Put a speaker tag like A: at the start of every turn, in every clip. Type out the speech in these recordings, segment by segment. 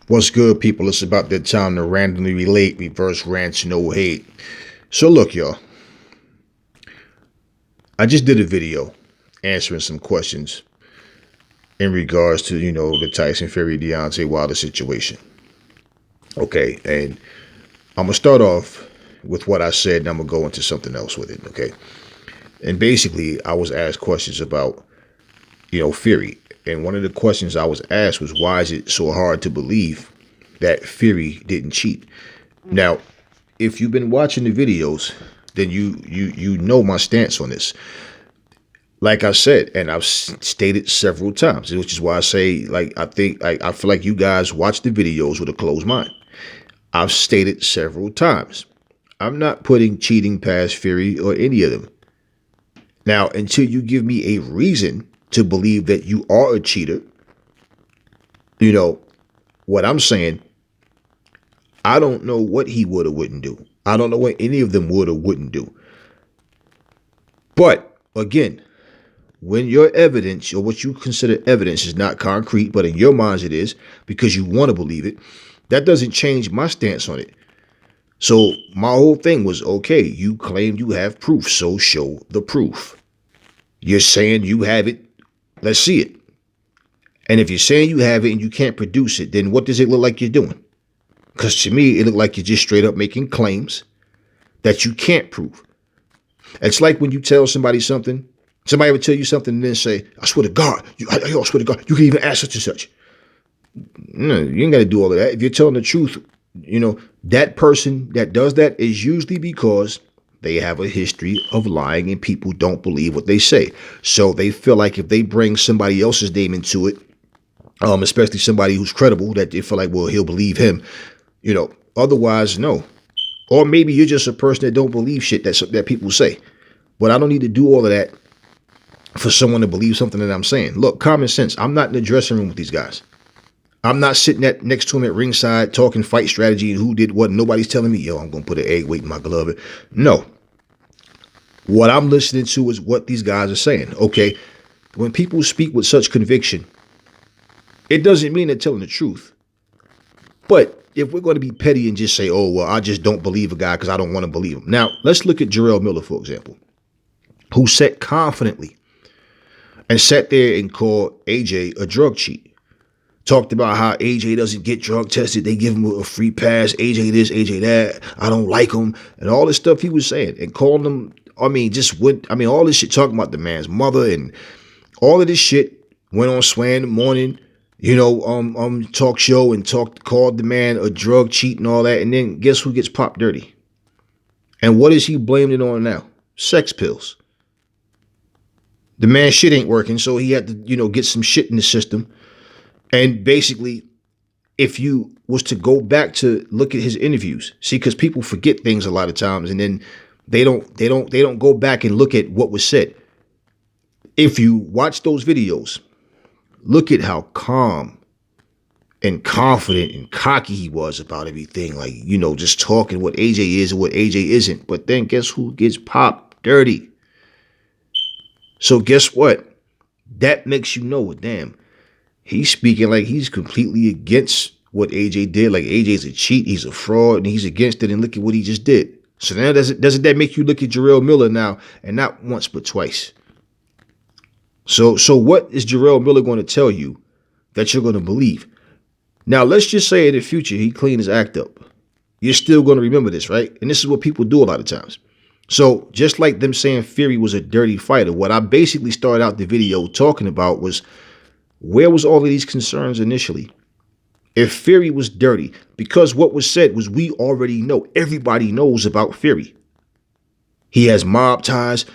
A: What's good, people? It's about that time to randomly relate, reverse rants, no hate. So, look, y'all, I just did a video answering some questions in regards to, the Tyson Fury Deontay Wilder situation. Okay, and I'm going to start off with what I said, and I'm going to go into something else with it, okay? And basically, I was asked questions about, Fury. And one of the questions I was asked was, why is it so hard to believe that Fury didn't cheat? Now, if you've been watching the videos, then you know my stance on this. Like I said, and I've stated several times, which is why I say, I feel like you guys watch the videos with a closed mind. I've stated several times, I'm not putting cheating past Fury or any of them. Now, until you give me a reason to believe that you are a cheater, what I'm saying, I don't know what he would or wouldn't do. I don't know what any of them would or wouldn't do. But again, when your evidence or what you consider evidence is not concrete, but in your minds it is because you want to believe it, that doesn't change my stance on it. So my whole thing was, okay, you claim you have proof, so show the proof. You're saying you have it, let's see it. And if you're saying you have it and you can't produce it, then what does it look like you're doing? Because to me, it looked like you're just straight up making claims that you can't prove. It's like when you tell somebody something, somebody would tell you something and then say, I swear to God, I swear to God, you can even ask such and such. No, you ain't got to do all of that. If you're telling the truth, that person that does that is usually because they have a history of lying and people don't believe what they say. So they feel like if they bring somebody else's name into it, especially somebody who's credible, that they feel like, well, he'll believe him. Otherwise, no. Or maybe you're just a person that don't believe shit that people say. But I don't need to do all of that for someone to believe something that I'm saying. Look, common sense. I'm not in the dressing room with these guys. I'm not sitting next to them at ringside talking fight strategy and who did what. Nobody's telling me, yo, I'm going to put an egg weight in my glove. No. What I'm listening to is what these guys are saying. Okay. When people speak with such conviction, it doesn't mean they're telling the truth. But if we're going to be petty and just say, oh, well, I just don't believe a guy because I don't want to believe him. Now, let's look at Jarrell Miller, for example, who said confidently and sat there and called AJ a drug cheat. Talked about how AJ doesn't get drug tested. They give him a free pass. AJ this, AJ that. I don't like him. And all this stuff he was saying and calling him, all this shit talking about the man's mother and all of this shit went on Sway in the morning, talk show and called the man a drug cheat and all that. And then guess who gets popped dirty? And what is he blamed it on now? Sex pills. The man's shit ain't working, so he had to, get some shit in the system. And basically, if you was to go back to look at his interviews, see, because people forget things a lot of times, and then they don't go back and look at what was said. If you watch those videos, look at how calm and confident and cocky he was about everything. Like, just talking what AJ is and what AJ isn't. But then guess who gets popped dirty? So guess what? That makes you know, damn, he's speaking like he's completely against what AJ did. Like AJ's a cheat, he's a fraud, and he's against it. And look at what he just did. So now doesn't that make you look at Jarrell Miller now, and not once but twice? So what is Jarrell Miller going to tell you that you're going to believe? Now let's just say in the future he cleaned his act up. You're still going to remember this, right? And this is what people do a lot of times. So just like them saying Fury was a dirty fighter, what I basically started out the video talking about was, where was all of these concerns initially? If Fury was dirty, because what was said was, we already know, everybody knows about Fury. He has mob ties,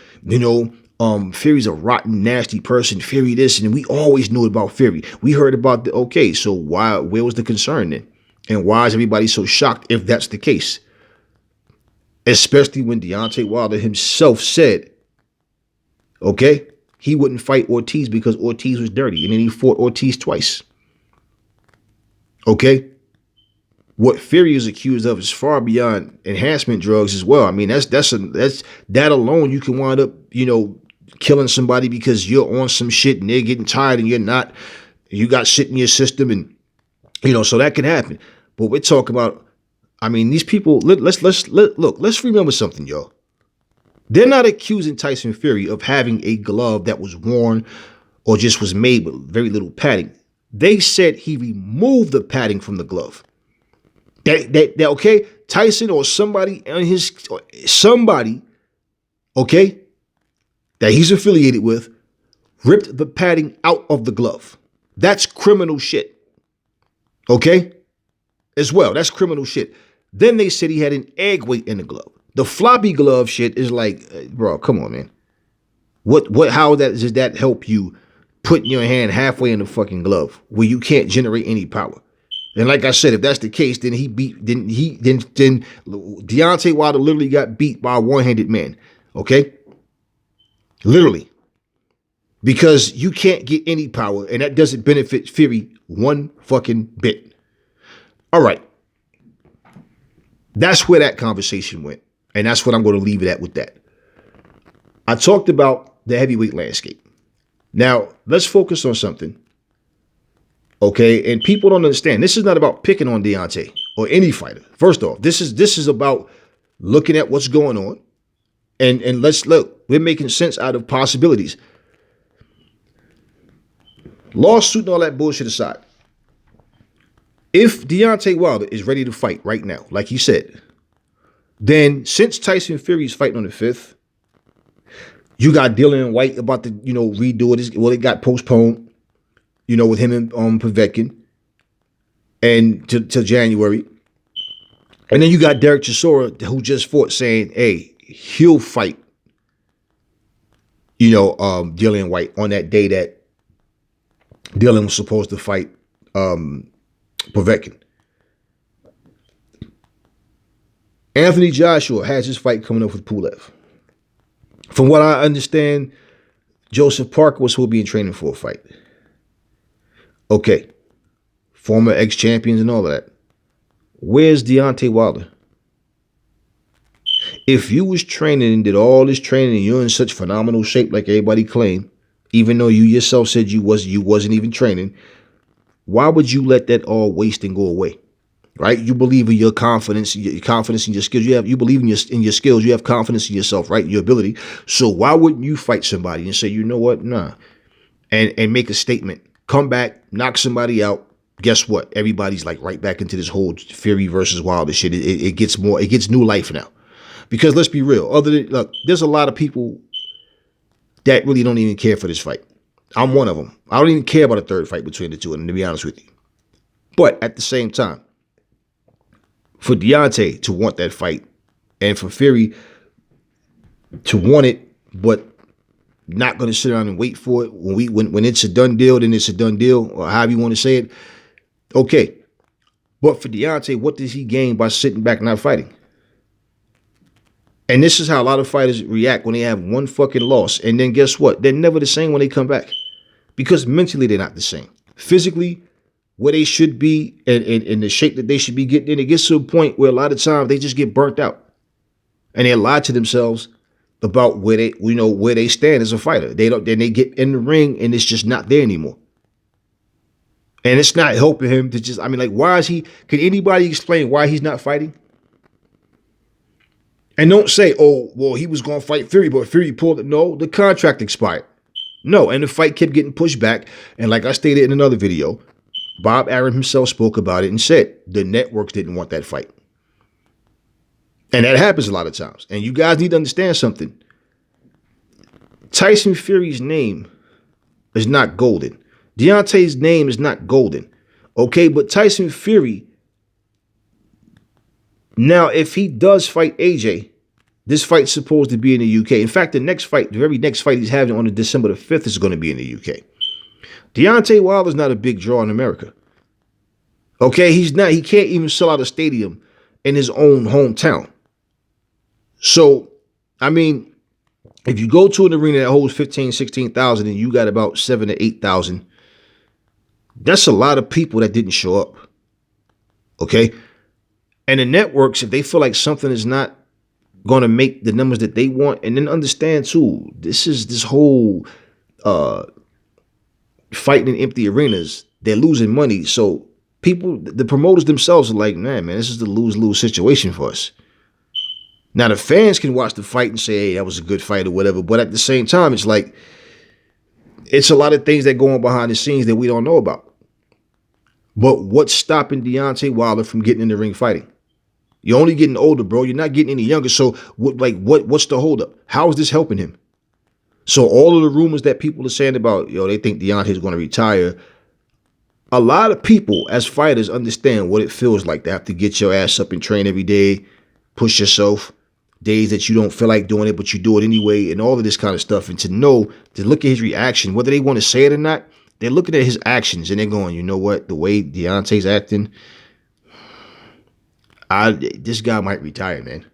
A: Fury's a rotten, nasty person, Fury this, and we always knew about Fury. We heard about so where was the concern then? And why is everybody so shocked if that's the case? Especially when Deontay Wilder himself said, he wouldn't fight Ortiz because Ortiz was dirty. And then he fought Ortiz twice. What Fury is accused of is far beyond enhancement drugs as well. I mean, that's that alone. You can wind up, killing somebody because you're on some shit and they're getting tired and you're not. You got shit in your system and So that can happen. But we're talking about, I mean, these people, let's remember something, y'all. They're not accusing Tyson Fury of having a glove that was worn or just was made with very little padding. They said he removed the padding from the glove. That okay? Tyson or somebody on somebody, okay, that he's affiliated with, ripped the padding out of the glove. That's criminal shit. Okay? As well, that's criminal shit. Then they said he had an egg weight in the glove. The floppy glove shit is like, bro, come on, man. How does that help you putting your hand halfway in the fucking glove where you can't generate any power? And like I said, if that's the case, then Deontay Wilder literally got beat by a one-handed man. Okay? Literally. Because you can't get any power, and that doesn't benefit Fury one fucking bit. All right. That's where that conversation went. And that's what I'm going to leave it at with that. I talked about the heavyweight landscape. Now, let's focus on something. Okay, and people don't understand. This is not about picking on Deontay or any fighter. First off, this is about looking at what's going on, and let's look. We're making sense out of possibilities. Lawsuit and all that bullshit aside, if Deontay Wilder is ready to fight right now, like he said, then since Tyson Fury is fighting on the 5th, you got Dillian White about to redo it. Well, it got postponed. With him and Povetkin, and to January. And then you got Derek Chisora, who just fought, saying, hey, he'll fight, Dillian White on that day that Dillian was supposed to fight Povetkin. Anthony Joshua has his fight coming up with Pulev. From what I understand, Joseph Parker was supposed to be in training for a fight. Okay, former ex-champions and all of that. Where's Deontay Wilder? If you was training and did all this training and you're in such phenomenal shape like everybody claimed, even though you yourself said you wasn't even training, why would you let that all waste and go away? Right? You believe in your confidence in your skills. You believe in your skills. You have confidence in yourself, right? Your ability. So why wouldn't you fight somebody and say, you know what? Nah. And make a statement. Come back, knock somebody out. Guess what? Everybody's like right back into this whole Fury versus Wilder shit. It gets new life now. Because let's be real. Look, there's a lot of people that really don't even care for this fight. I'm one of them. I don't even care about a third fight between the two of them, to be honest with you. But at the same time, for Deontay to want that fight and for Fury to want it, but not going to sit around and wait for it. When it's a done deal, then it's a done deal, or however you want to say it. Okay. But for Deontay, what does he gain by sitting back and not fighting? And this is how a lot of fighters react when they have one fucking loss. And then guess what? They're never the same when they come back. Because mentally, they're not the same. Physically, where they should be and in the shape that they should be getting in, it gets to a point where a lot of times they just get burnt out. And they lie to themselves about where they stand as a fighter. Then they get in the ring and it's just not there anymore. And it's not helping him to just, why is he, can anybody explain why he's not fighting? And don't say, oh, well, he was going to fight Fury, but Fury pulled it. No, the contract expired. No, and the fight kept getting pushed back. And like I stated in another video, Bob Arum himself spoke about it and said the networks didn't want that fight. And that happens a lot of times. And you guys need to understand something. Tyson Fury's name is not golden. Deontay's name is not golden. Okay, but Tyson Fury, now if he does fight AJ, this fight's supposed to be in the UK. In fact, the very next fight he's having on December the 5th is going to be in the UK. Deontay Wilder's not a big draw in America. Okay, he can't even sell out a stadium in his own hometown. So, if you go to an arena that holds 15,000, 16,000 and you got about 7,000 to 8,000, that's a lot of people that didn't show up. Okay? And the networks, if they feel like something is not going to make the numbers that they want, and then understand too, this whole fighting in empty arenas, they're losing money. So People, the promoters themselves are like, man, this is the lose-lose situation for us. Now the fans can watch the fight and say, hey, that was a good fight or whatever. But at the same time, it's like, it's a lot of things that go on behind the scenes that we don't know about. But what's stopping Deontay Wilder from getting in the ring fighting? You're only getting older, bro. You're not getting any younger. So what's the holdup? How is this helping him? So all of the rumors that people are saying about, they think Deontay's going to retire. A lot of people as fighters understand what it feels like to have to get your ass up and train every day, push yourself, days that you don't feel like doing it, but you do it anyway, and all of this kind of stuff. And to look at his reaction, whether they want to say it or not, they're looking at his actions and they're going, you know what, the way Deontay's acting, this guy might retire, man.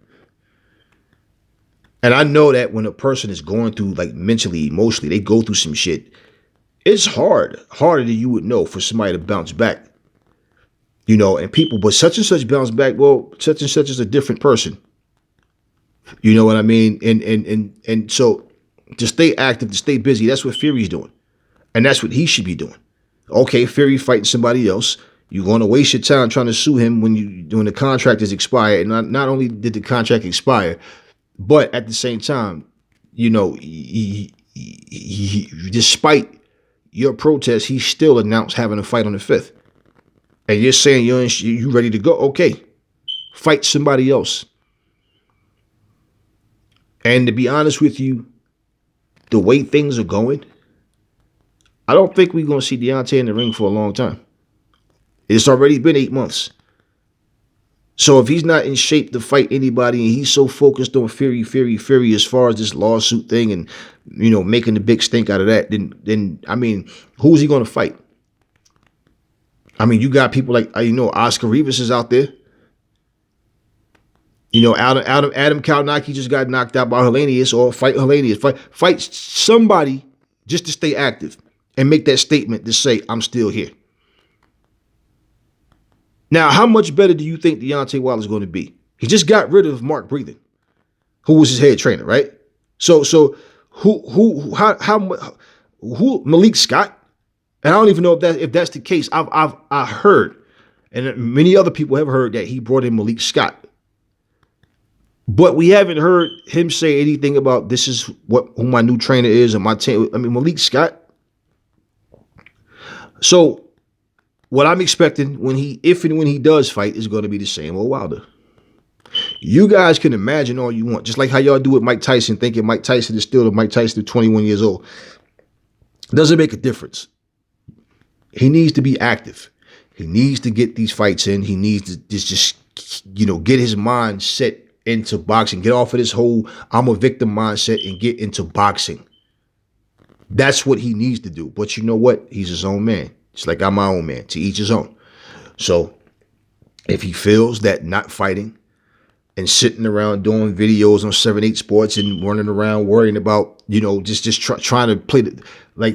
A: And I know that when a person is going through, like, mentally, emotionally, they go through some shit. It's harder than you would know for somebody to bounce back. And people, but such and such bounce back. Well, such and such is a different person. You know what I mean? And so to stay active, to stay busy, that's what Fury's doing. And that's what he should be doing. Okay, Fury fighting somebody else. You're going to waste your time trying to sue him when the contract is expired. And not only did the contract expire, but at the same time, despite your protest, he still announced having a fight on the 5th. And you're saying you ready to go? Okay, fight somebody else. And to be honest with you, the way things are going, I don't think we're going to see Deontay in the ring for a long time. It's already been 8 months. So if he's not in shape to fight anybody and he's so focused on Fury as far as this lawsuit thing and, making the big stink out of that, then I mean, who's he going to fight? I mean, you got people like, Oscar Rivas is out there. Adam Kalnaki just got knocked out by Helenius, or fight Helenius. Fight somebody just to stay active and make that statement to say, I'm still here. Now, how much better do you think Deontay Wilder is going to be? He just got rid of Mark Breathen, who was his head trainer, right? So who Malik Scott? And I don't even know if that's the case. I heard, and many other people have heard, that he brought in Malik Scott. But we haven't heard him say anything about this is who my new trainer is or my team. I mean, Malik Scott. So what I'm expecting if and when he does fight is going to be the same old Wilder. You guys can imagine all you want, just like how y'all do with Mike Tyson, thinking Mike Tyson is still the Mike Tyson of 21 years old. It doesn't make a difference. He needs to be active. He needs to get these fights in. He needs to just get his mind set into boxing. Get off of this whole I'm a victim mindset and get into boxing. That's what he needs to do. But you know what? He's his own man. Just like I'm my own man. To each his own. So if he feels that not fighting and sitting around doing videos on 7-8 Sports and running around worrying about, trying to play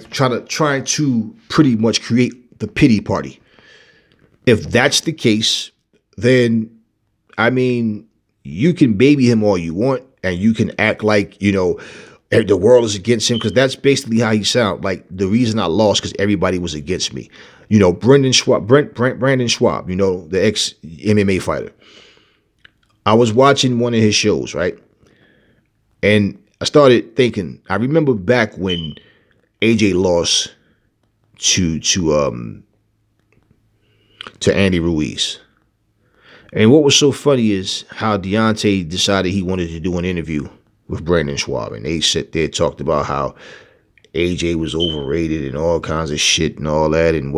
A: trying to pretty much create the pity party. If that's the case, then I mean, you can baby him all you want and you can act like, the world is against him, because that's basically how he sounds. Like, the reason I lost because everybody was against me. Brandon Schwab, the ex-MMA fighter. I was watching one of his shows, right? And I started thinking, I remember back when AJ lost to Andy Ruiz. And what was so funny is how Deontay decided he wanted to do an interview with Brandon Schwab. And they sat there, talked about how AJ was overrated and all kinds of shit and all that. And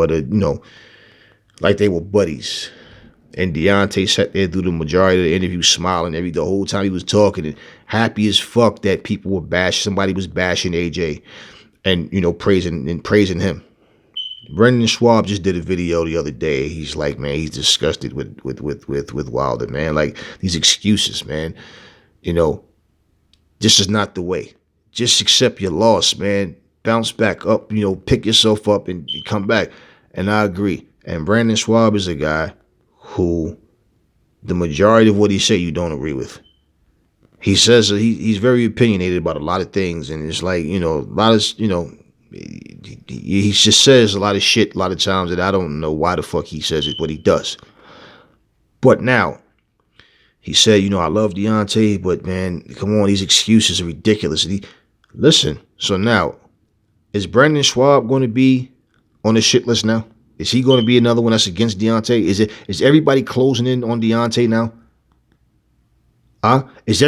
A: like they were buddies. And Deontay sat there through the majority of the interview smiling the whole time he was talking and happy as fuck that people were somebody was bashing AJ and, praising him. Brendan Schwab just did a video the other day. He's like, man, he's disgusted with Wilder, man. Like, these excuses, man. This is not the way. Just accept your loss, man. Bounce back up, pick yourself up and come back. And I agree. And Brandon Schwab is a guy who the majority of what he said you don't agree with. He says he's very opinionated about a lot of things. And it's like, a lot of, He just says a lot of shit a lot of times that I don't know why the fuck he says it, but he does. But now, he said, I love Deontay, but man, come on, these excuses are ridiculous. Listen, so now, is Brandon Schwab going to be on the shit list now? Is he going to be another one that's against Deontay? Is everybody closing in on Deontay now? Is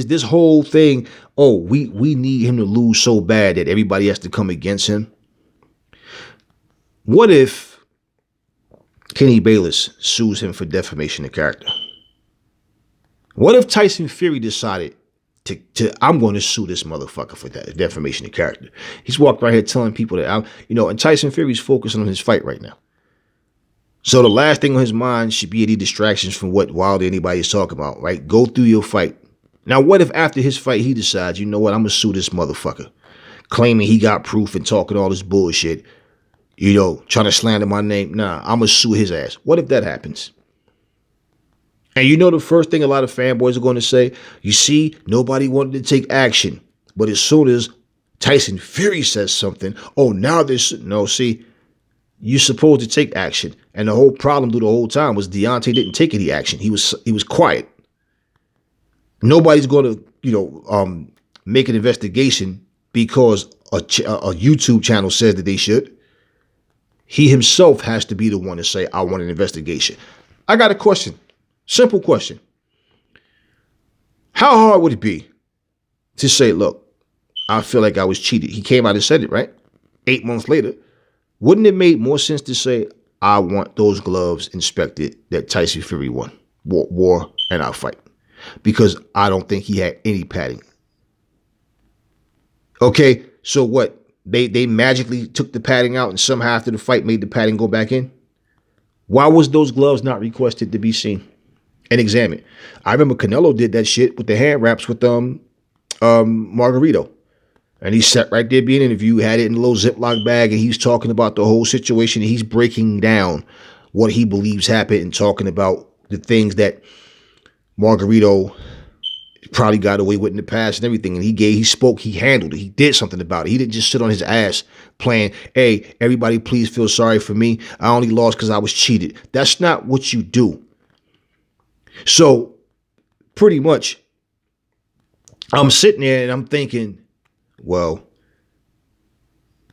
A: this whole thing, we need him to lose so bad that everybody has to come against him? What if Kenny Bayless sues him for defamation of character? What if Tyson Fury decided I'm going to sue this motherfucker for that defamation of character? He's walked right here telling people that and Tyson Fury's focusing on his fight right now. So the last thing on his mind should be any distractions from what Wilder anybody is talking about, right? Go through your fight. Now, what if after his fight he decides, you know what, I'm going to sue this motherfucker, claiming he got proof and talking all this bullshit, trying to slander my name? Nah, I'm going to sue his ass. What if that happens? And the first thing a lot of fanboys are going to say, you see, nobody wanted to take action. But as soon as Tyson Fury says something, now see, you're supposed to take action. And the whole problem through the whole time was Deontay didn't take any action. He was quiet. Nobody's going to, make an investigation because a YouTube channel says that they should. He himself has to be the one to say, I want an investigation. I got a question. Simple question. How hard would it be to say, look, I feel like I was cheated? He came out and said it, right? 8 months later. Wouldn't it make more sense to say, I want those gloves inspected that Tyson Fury wore in our fight? Because I don't think he had any padding. Okay, so what? They magically took the padding out and somehow after the fight made the padding go back in? Why was those gloves not requested to be seen and examined? I remember Canelo did that shit with the hand wraps with Margarito. And he sat right there being interviewed, had it in a little Ziploc bag, and he's talking about the whole situation. And he's breaking down what he believes happened and talking about the things that Margarito probably got away with in the past and everything. And he spoke, he handled it. He did something about it. He didn't just sit on his ass playing, hey, everybody please feel sorry for me. I only lost because I was cheated. That's not what you do. So pretty much I'm sitting there and I'm thinking, well,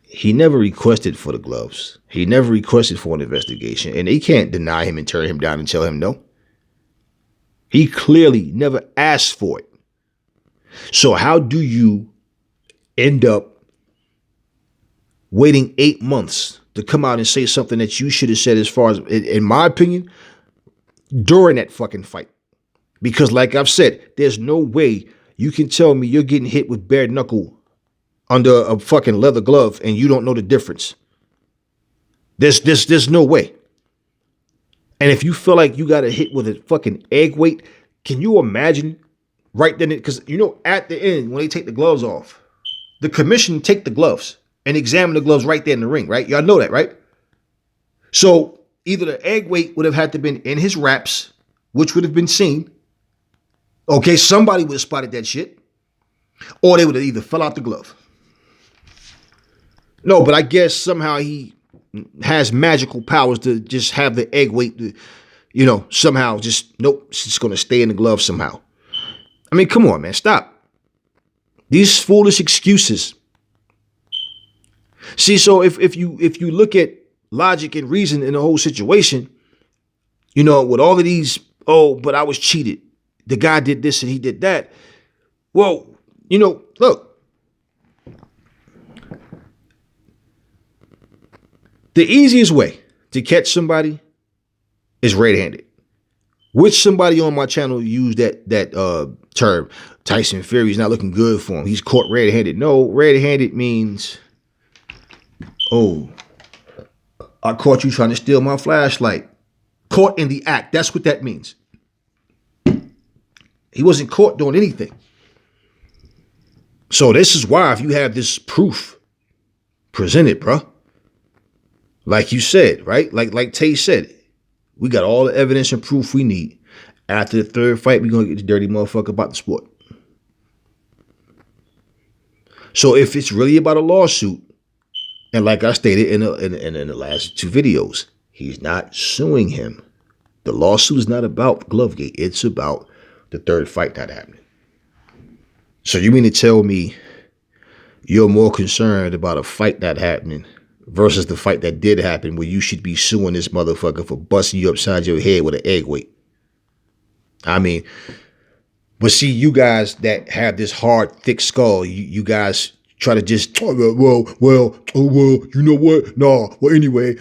A: he never requested for the gloves. He never requested for an investigation. And they can't deny him and turn him down and tell him no. He clearly never asked for it. So how do you end up waiting 8 months to come out and say something that you should have said, as far as, in my opinion, during that fucking fight? Because like I've said, there's no way you can tell me you're getting hit with bare knuckle under a fucking leather glove and you don't know the difference. There's no way. And if you feel like you got a hit with a fucking egg weight, can you imagine right then? Because at the end, when they take the gloves off, the commission take the gloves and examine the gloves right there in the ring, right? Y'all know that, right? So either the egg weight would have had to been in his wraps, which would have been seen. Okay, somebody would have spotted that shit. Or they would have either fell out the glove. No, but I guess somehow he has magical powers to just have the egg weight, somehow nope, it's just going to stay in the glove somehow. I mean, come on, man, stop. These foolish excuses. See, so if you look at logic and reason in the whole situation, with all of these, but I was cheated. The guy did this and he did that. Well, look. The easiest way to catch somebody is red-handed. Which somebody on my channel used that term. Tyson Fury's not looking good for him. He's caught red-handed. No, red-handed means, I caught you trying to steal my flashlight. Caught in the act. That's what that means. He wasn't caught doing anything. So this is why, if you have this proof, present it, bro. Like you said, right? Like Tay said, we got all the evidence and proof we need. After the third fight, we're going to get the dirty motherfucker about the sport. So if it's really about a lawsuit, and like I stated in the last two videos, he's not suing him. The lawsuit is not about Glovegate. It's about the third fight not happening. So you mean to tell me you're more concerned about a fight not happening versus the fight that did happen, where you should be suing this motherfucker for busting you upside your head with an egg weight? I mean, but see, you guys that have this hard, thick skull, you guys try to just, you know what? Nah, well, anyway,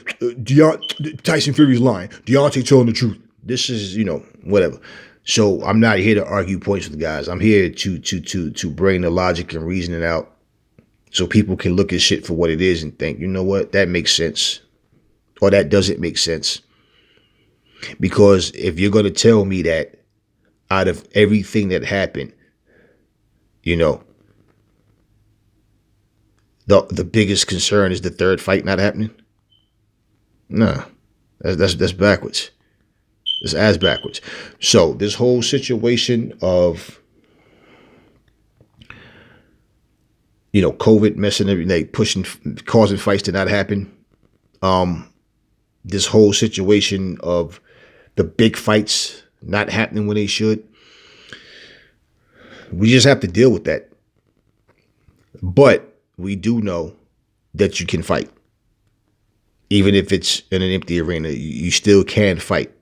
A: Tyson Fury's lying. Deontay telling the truth. This is, whatever. So I'm not here to argue points with guys. I'm here to bring the logic and reasoning out, so people can look at shit for what it is and think, you know what, that makes sense, or that doesn't make sense. Because if you're going to tell me that out of everything that happened, the biggest concern is the third fight not happening, nah, that's backwards. It's as backwards. So this whole situation of COVID messing everything, causing fights to not happen. This whole situation of the big fights not happening when they should. We just have to deal with that. But we do know that you can fight. Even if it's in an empty arena, you still can fight.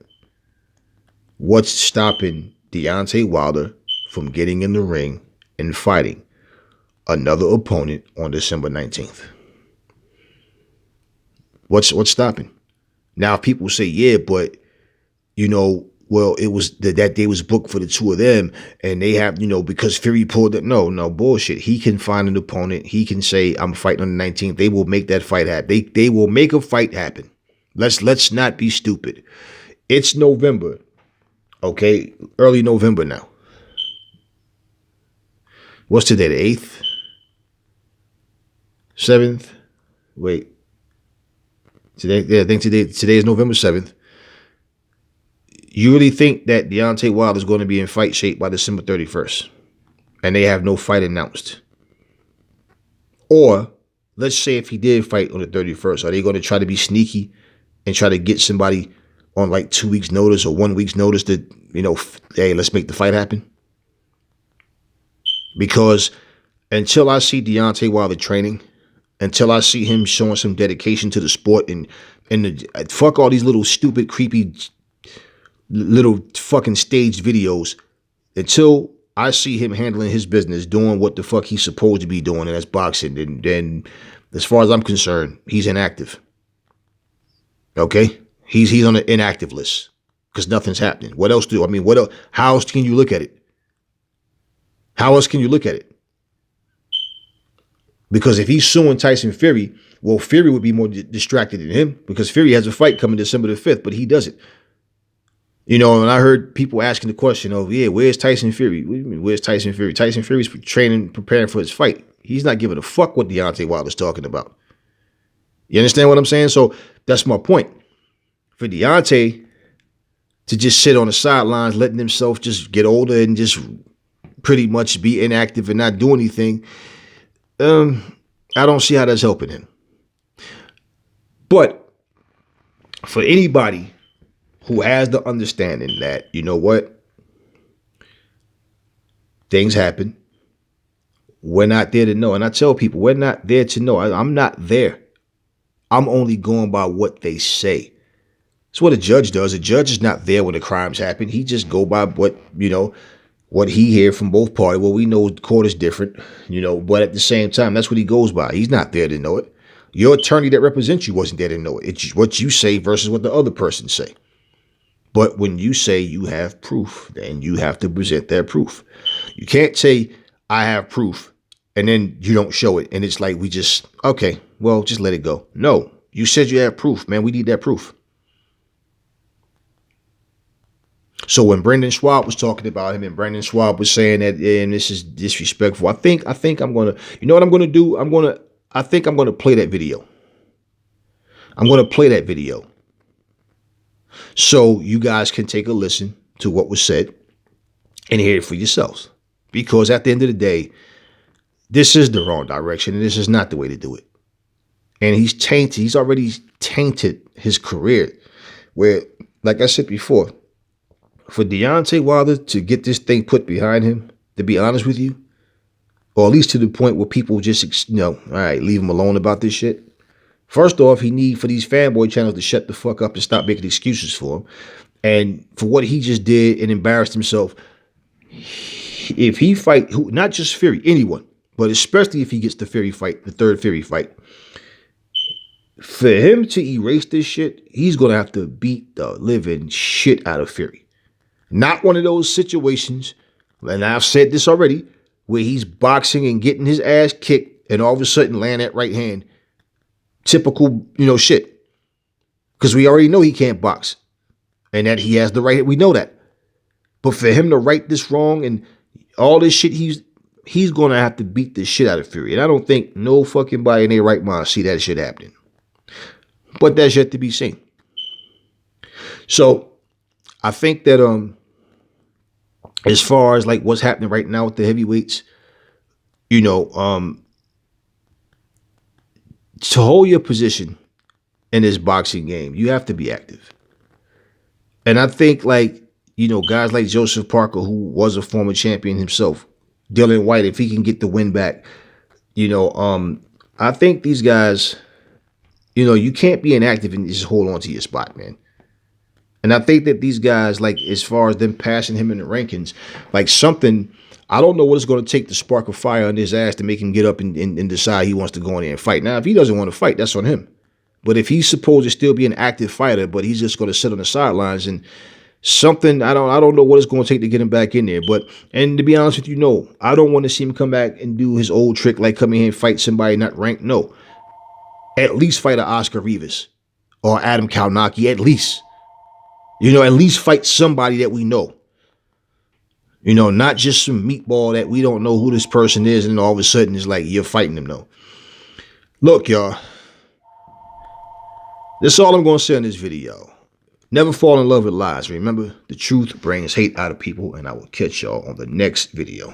A: What's stopping Deontay Wilder from getting in the ring and fighting another opponent on December 19th? What's stopping? Now, people say, yeah, but, it was that day was booked for the two of them, and they have, because Fury pulled it. No, bullshit. He can find an opponent. He can say, I'm fighting on the 19th. They will make that fight happen. They will make a fight happen. Let's not be stupid. It's November. Okay, early November now. What's today, the 8th? 7th? Wait. I think today is November 7th. You really think that Deontay Wilder is going to be in fight shape by December 31st? And they have no fight announced? Or, let's say if he did fight on the 31st, are they going to try to be sneaky and try to get somebody on like 2 weeks notice or 1 week's notice that, hey, let's make the fight happen? Because until I see Deontay Wilder training, until I see him showing some dedication to the sport and fuck all these little stupid, creepy, little fucking staged videos, until I see him handling his business, doing what the fuck he's supposed to be doing, and that's boxing, then as far as I'm concerned, he's inactive. Okay? He's on the inactive list because nothing's happening. What else how else can you look at it? How else can you look at it? Because if he's suing Tyson Fury, well, Fury would be more distracted than him, because Fury has a fight coming December the 5th, but he doesn't. And I heard people asking the question of, yeah, where's Tyson Fury? What do you mean, where's Tyson Fury? Tyson Fury's training, preparing for his fight. He's not giving a fuck what Deontay Wilder's talking about. You understand what I'm saying? So that's my point. For Deontay to just sit on the sidelines, letting himself just get older and just pretty much be inactive and not do anything, I don't see how that's helping him. But for anybody who has the understanding that, things happen, we're not there to know. And I tell people, we're not there to know. I'm not there. I'm only going by what they say. It's what a judge does. A judge is not there when the crimes happen. He just go by what he hear from both parties. Well, we know the court is different, but at the same time, that's what he goes by. He's not there to know it. Your attorney that represents you wasn't there to know it. It's what you say versus what the other person say. But when you say you have proof, then you have to present that proof. You can't say, I have proof, and then you don't show it. And it's like, just let it go. No, you said you have proof, man. We need that proof. So when Brendan Schwab was talking about him, and Brendan Schwab was saying that, and this is disrespectful, I think I'm going to, what I'm going to do? I think I'm going to play that video. I'm going to play that video so you guys can take a listen to what was said and hear it for yourselves. Because at the end of the day, this is the wrong direction, and this is not the way to do it. And he's tainted. He's already tainted his career. Where, like I said before, for Deontay Wilder to get this thing put behind him, to be honest with you, or at least to the point where people just, all right, leave him alone about this shit. First off, he need for these fanboy channels to shut the fuck up and stop making excuses for him. And for what he just did and embarrassed himself, if he fight, not just Fury, anyone, but especially if he gets the Fury fight, the third Fury fight, for him to erase this shit, he's going to have to beat the living shit out of Fury. Not one of those situations, and I've said this already, where he's boxing and getting his ass kicked and all of a sudden land that right hand. Typical, shit. Because we already know he can't box. And that he has the right hand. We know that. But for him to right this wrong and all this shit, he's going to have to beat the shit out of Fury. And I don't think no fucking body in their right mind see that shit happening. But that's yet to be seen. So I think that as far as like what's happening right now with the heavyweights, to hold your position in this boxing game, you have to be active. And I think guys like Joseph Parker, who was a former champion himself, Dylan White, if he can get the win back, I think these guys, you can't be inactive and just hold on to your spot, man. And I think that these guys, as far as them passing him in the rankings, something, I don't know what it's going to take to spark a fire on his ass to make him get up and decide he wants to go in there and fight. Now, if he doesn't want to fight, that's on him. But if he's supposed to still be an active fighter, but he's just going to sit on the sidelines and something, I don't know what it's going to take to get him back in there. And to be honest with you, no, I don't want to see him come back and do his old trick, like come in here and fight somebody not ranked. No. At least fight an Oscar Rivas or Adam Kalnaki, at least. At least fight somebody that we know. Not just some meatball that we don't know who this person is and all of a sudden it's like you're fighting them, no. Look, y'all. That's all I'm going to say in this video. Never fall in love with lies. Remember, the truth brings hate out of people, and I will catch y'all on the next video.